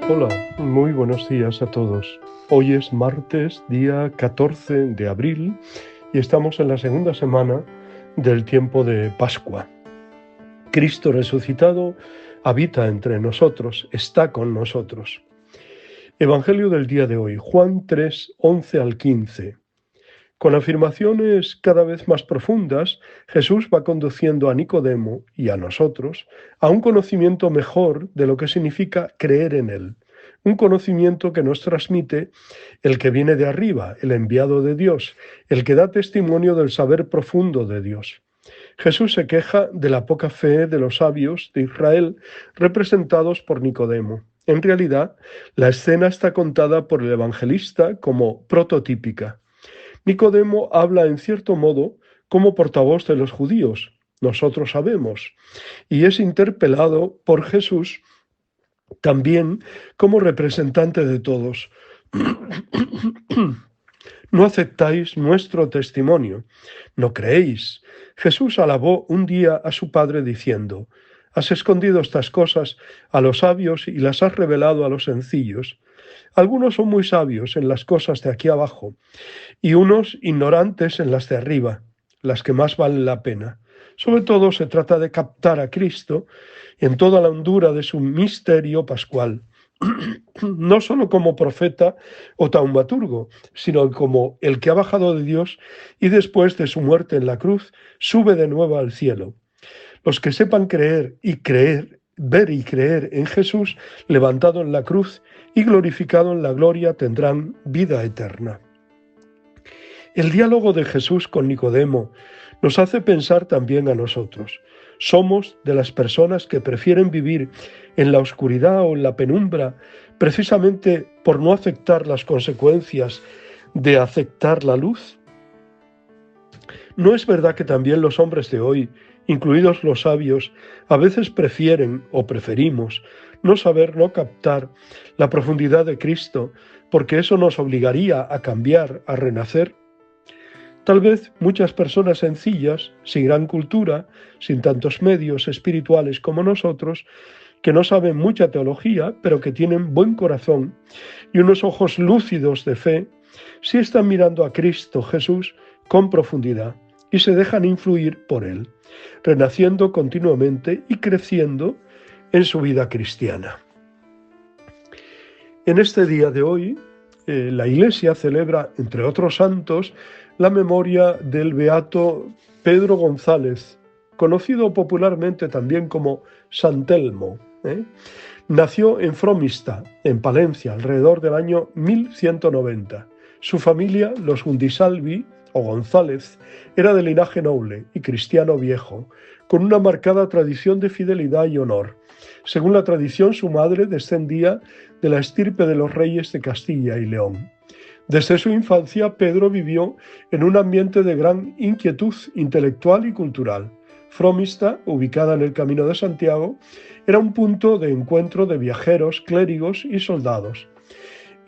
Hola, muy buenos días a todos. Hoy es martes, día 14 de abril, y estamos en la segunda semana del tiempo de Pascua. Cristo resucitado habita entre nosotros, está con nosotros. Evangelio del día de hoy, Juan 3, 11 al 15. Con afirmaciones cada vez más profundas, Jesús va conduciendo a Nicodemo y a nosotros a un conocimiento mejor de lo que significa creer en Él, un conocimiento que nos transmite el que viene de arriba, el enviado de Dios, el que da testimonio del saber profundo de Dios. Jesús se queja de la poca fe de los sabios de Israel representados por Nicodemo. En realidad, la escena está contada por el evangelista como prototípica. Nicodemo habla en cierto modo como portavoz de los judíos, nosotros sabemos, y es interpelado por Jesús también como representante de todos. No aceptáis nuestro testimonio, no creéis. Jesús alabó un día a su Padre diciendo: has escondido estas cosas a los sabios y las has revelado a los sencillos. Algunos son muy sabios en las cosas de aquí abajo, y unos ignorantes en las de arriba, las que más valen la pena. Sobre todo se trata de captar a Cristo en toda la hondura de su misterio pascual, no solo como profeta o taumaturgo, sino como el que ha bajado de Dios y después de su muerte en la cruz sube de nuevo al cielo. Los que sepan ver y creer en Jesús levantado en la cruz y glorificado en la gloria tendrán vida eterna. El diálogo de Jesús con Nicodemo nos hace pensar también a nosotros. Somos de las personas que prefieren vivir en la oscuridad o en la penumbra precisamente por no aceptar las consecuencias de aceptar la luz. ¿No es verdad que también los hombres de hoy, incluidos los sabios, a veces prefieren o preferimos no saber, no captar la profundidad de Cristo, porque eso nos obligaría a cambiar, a renacer? Tal vez muchas personas sencillas, sin gran cultura, sin tantos medios espirituales como nosotros, que no saben mucha teología, pero que tienen buen corazón y unos ojos lúcidos de fe, sí están mirando a Cristo Jesús con profundidad y se dejan influir por Él, renaciendo continuamente y creciendo en su vida cristiana. En este día de hoy, la Iglesia celebra, entre otros santos, la memoria del beato Pedro González, conocido popularmente también como San Telmo. Nació en Fromista, en Palencia, alrededor del año 1190. Su familia, los Gundisalvi, o González, era de linaje noble y cristiano viejo, con una marcada tradición de fidelidad y honor. Según la tradición, su madre descendía de la estirpe de los reyes de Castilla y León. Desde su infancia, Pedro vivió en un ambiente de gran inquietud intelectual y cultural. Fromista, ubicada en el Camino de Santiago, era un punto de encuentro de viajeros, clérigos y soldados.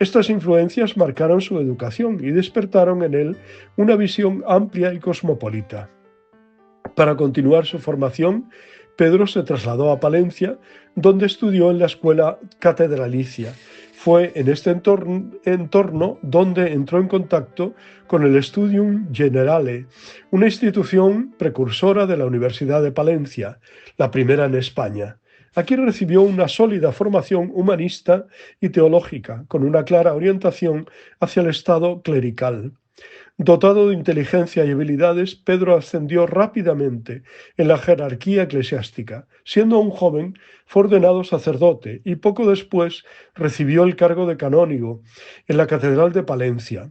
Estas influencias marcaron su educación y despertaron en él una visión amplia y cosmopolita. Para continuar su formación, Pedro se trasladó a Palencia, donde estudió en la escuela catedralicia. Fue en este entorno donde entró en contacto con el Studium Generale, una institución precursora de la Universidad de Palencia, la primera en España. Aquí recibió una sólida formación humanista y teológica, con una clara orientación hacia el estado clerical. Dotado de inteligencia y habilidades, Pedro ascendió rápidamente en la jerarquía eclesiástica. Siendo aún joven, fue ordenado sacerdote y poco después recibió el cargo de canónigo en la Catedral de Palencia.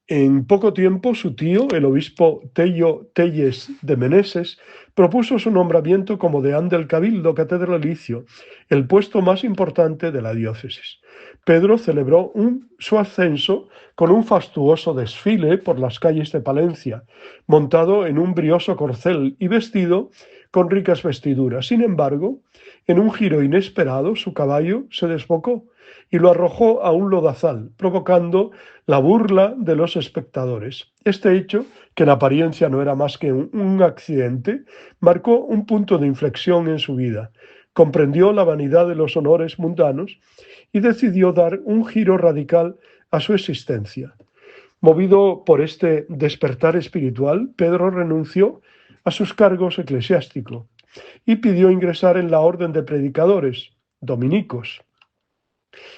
En poco tiempo, su tío, el obispo Tello Telles de Meneses, propuso su nombramiento como deán del Cabildo Catedralicio, el puesto más importante de la diócesis. Pedro celebró su ascenso con un fastuoso desfile por las calles de Palencia, montado en un brioso corcel y vestido con ricas vestiduras. Sin embargo, en un giro inesperado, su caballo se desbocó y lo arrojó a un lodazal, provocando la burla de los espectadores. Este hecho, que en apariencia no era más que un accidente, marcó un punto de inflexión en su vida. comprendió la vanidad de los honores mundanos y decidió dar un giro radical a su existencia. Movido por este despertar espiritual, Pedro renunció a sus cargos eclesiásticos y pidió ingresar en la orden de predicadores, dominicos.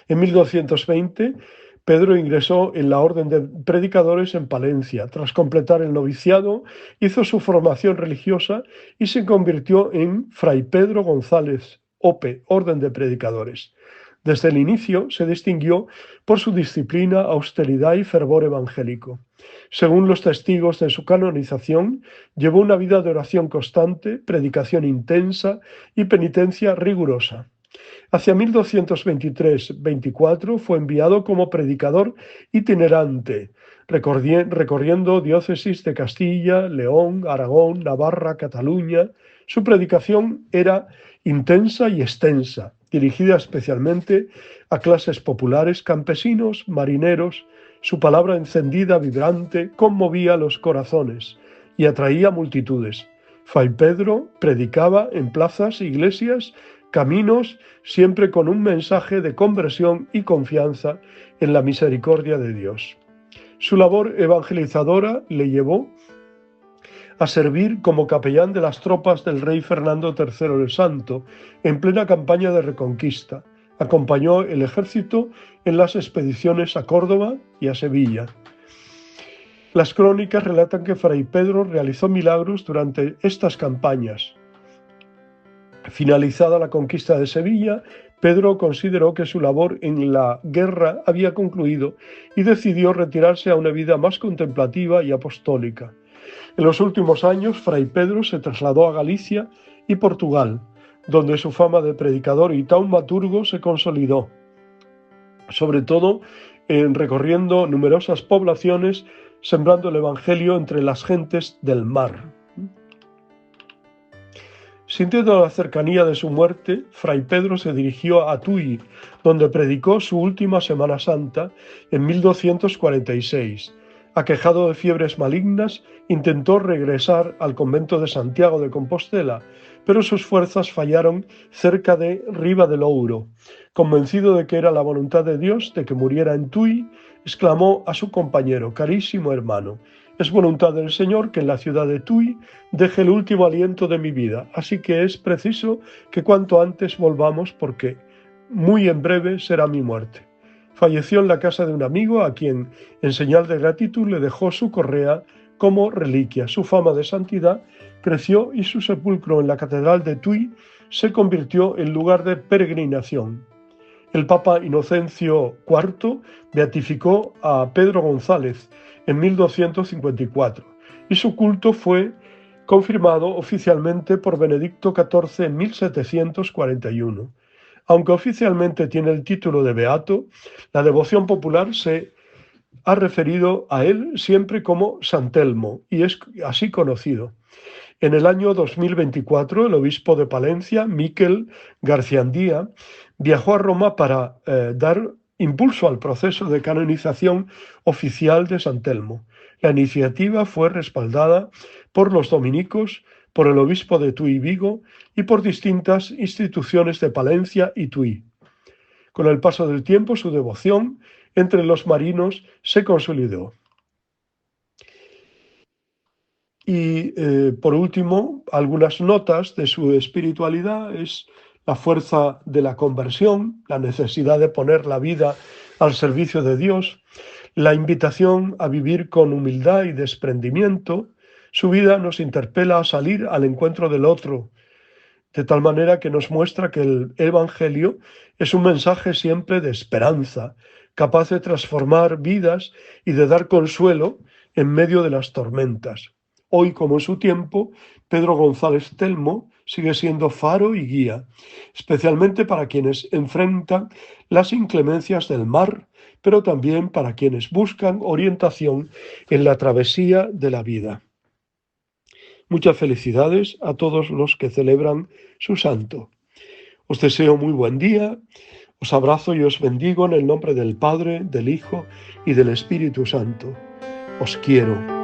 En 1220, Pedro ingresó en la orden de predicadores en Palencia. Tras completar el noviciado, hizo su formación religiosa y se convirtió en Fray Pedro González, OPE, Orden de Predicadores. Desde el inicio se distinguió por su disciplina, austeridad y fervor evangélico. Según los testigos de su canonización, llevó una vida de oración constante, predicación intensa y penitencia rigurosa. Hacia 1223-24 fue enviado como predicador itinerante, recorriendo diócesis de Castilla, León, Aragón, Navarra, Cataluña. Su predicación era intensa y extensa, dirigida especialmente a clases populares, campesinos, marineros. Su palabra encendida, vibrante, conmovía los corazones y atraía multitudes. Fray Pedro predicaba en plazas, iglesias, caminos, siempre con un mensaje de conversión y confianza en la misericordia de Dios. Su labor evangelizadora le llevó a servir como capellán de las tropas del rey Fernando III el Santo en plena campaña de Reconquista. Acompañó el ejército en las expediciones a Córdoba y a Sevilla. Las crónicas relatan que Fray Pedro realizó milagros durante estas campañas. Finalizada la conquista de Sevilla, Pedro consideró que su labor en la guerra había concluido y decidió retirarse a una vida más contemplativa y apostólica. En los últimos años, Fray Pedro se trasladó a Galicia y Portugal, donde su fama de predicador y taumaturgo se consolidó, sobre todo recorriendo numerosas poblaciones, sembrando el Evangelio entre las gentes del mar. Sintiendo la cercanía de su muerte, Fray Pedro se dirigió a Tui, donde predicó su última Semana Santa en 1246. Aquejado de fiebres malignas, intentó regresar al convento de Santiago de Compostela, pero sus fuerzas fallaron cerca de Riba del Ouro. Convencido de que era la voluntad de Dios de que muriera en Tui, exclamó a su compañero: «Carísimo hermano, es voluntad del Señor que en la ciudad de Tui deje el último aliento de mi vida, así que es preciso que cuanto antes volvamos porque muy en breve será mi muerte». Falleció en la casa de un amigo a quien, en señal de gratitud, le dejó su correa como reliquia. Su fama de santidad creció y su sepulcro en la catedral de Tui se convirtió en lugar de peregrinación. El Papa Inocencio IV beatificó a Pedro González en 1254 y su culto fue confirmado oficialmente por Benedicto XIV en 1741. Aunque oficialmente tiene el título de beato, la devoción popular se ha referido a él siempre como San Telmo y es así conocido. En el año 2024, el obispo de Palencia, Miquel Garciandía, viajó a Roma para dar impulso al proceso de canonización oficial de San Telmo. La iniciativa fue respaldada por los dominicos, por el obispo de Tui y Vigo y por distintas instituciones de Palencia y Tui. Con el paso del tiempo, su devoción entre los marinos se consolidó. Y por último, algunas notas de su espiritualidad es la fuerza de la conversión, la necesidad de poner la vida al servicio de Dios, la invitación a vivir con humildad y desprendimiento. Su vida nos interpela a salir al encuentro del otro, de tal manera que nos muestra que el Evangelio es un mensaje siempre de esperanza, capaz de transformar vidas y de dar consuelo en medio de las tormentas. Hoy, como en su tiempo, Pedro González Telmo sigue siendo faro y guía, especialmente para quienes enfrentan las inclemencias del mar, pero también para quienes buscan orientación en la travesía de la vida. Muchas felicidades a todos los que celebran su santo. Os deseo muy buen día, os abrazo y os bendigo en el nombre del Padre, del Hijo y del Espíritu Santo. Os quiero.